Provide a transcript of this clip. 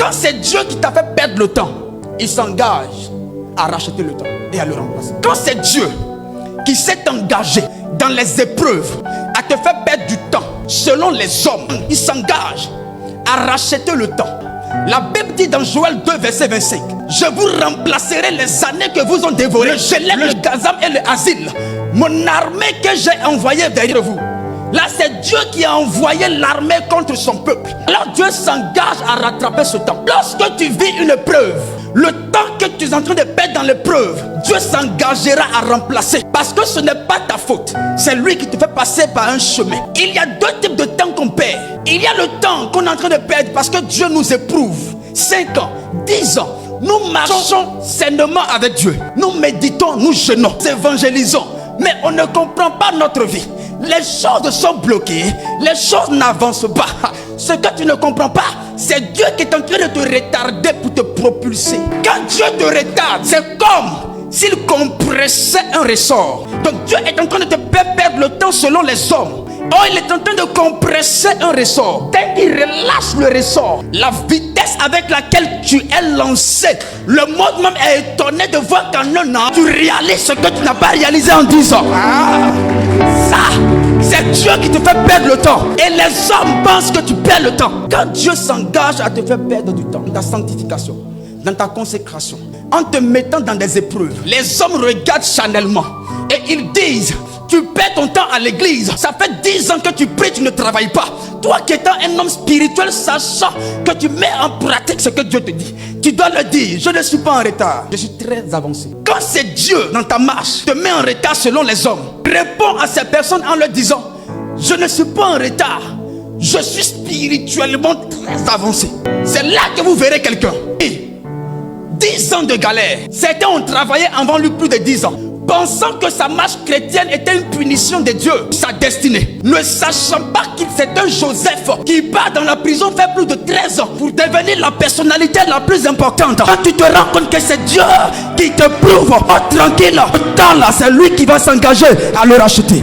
Quand c'est Dieu qui t'a fait perdre le temps, il s'engage à racheter le temps et à le remplacer. Quand c'est Dieu qui s'est engagé dans les épreuves à te faire perdre du temps selon les hommes, il s'engage à racheter le temps. La Bible dit dans Joël 2 verset 25, je vous remplacerai les années que vous ont dévorées, le gazam et le asile, mon armée que j'ai envoyée derrière vous. Là c'est Dieu qui a envoyé l'armée contre son peuple. Alors Dieu s'engage à rattraper ce temps. Lorsque tu vis une épreuve, le temps que tu es en train de perdre dans l'épreuve, Dieu s'engagera à remplacer. Parce que ce n'est pas ta faute, c'est lui qui te fait passer par un chemin. Il y a deux types de temps qu'on perd. Il y a le temps qu'on est en train de perdre parce que Dieu nous éprouve. 5 ans, 10 ans, nous marchons sainement avec Dieu. Nous méditons, nous jeûnons, nous évangélisons. Mais on ne comprend pas notre vie. Les choses sont bloquées, les choses n'avancent pas. Ce que tu ne comprends pas, c'est Dieu qui est en train de te retarder pour te propulser. Quand Dieu te retarde, c'est comme s'il compressait un ressort. Donc Dieu est en train de te faire perdre le temps selon les hommes. Oh, il est en train de compresser un ressort. Dès qu'il relâche le ressort, la vitesse avec laquelle tu es lancé, le monde même est étonné de voir qu'en un an, tu réalises ce que tu n'as pas réalisé en 10 ans. Ça, c'est Dieu qui te fait perdre le temps. Et les hommes pensent que tu perds le temps. Quand Dieu s'engage à te faire perdre du temps, dans ta sanctification, dans ta consécration, en te mettant dans des épreuves, les hommes regardent charnellement et ils disent, tu perds ton temps à l'église. Ça fait 10 ans que tu pries, tu ne travailles pas. Toi qui étant un homme spirituel, sachant que tu mets en pratique ce que Dieu te dit, tu dois le dire, je ne suis pas en retard, je suis très avancé. Quand c'est Dieu dans ta marche te met en retard selon les hommes, réponds à ces personnes en leur disant, je ne suis pas en retard, je suis spirituellement très avancé. C'est là que vous verrez quelqu'un. 10 ans de galère. Certains ont travaillé avant lui plus de 10 ans, pensant que sa marche chrétienne était une punition de Dieu, sa destinée, ne sachant pas qu'il c'est un Joseph qui part dans la prison fait plus de 13 ans pour devenir la personnalité la plus importante. Quand tu te rends compte que c'est Dieu qui te prouve, oh, tranquille, le temps là, c'est lui qui va s'engager à le racheter.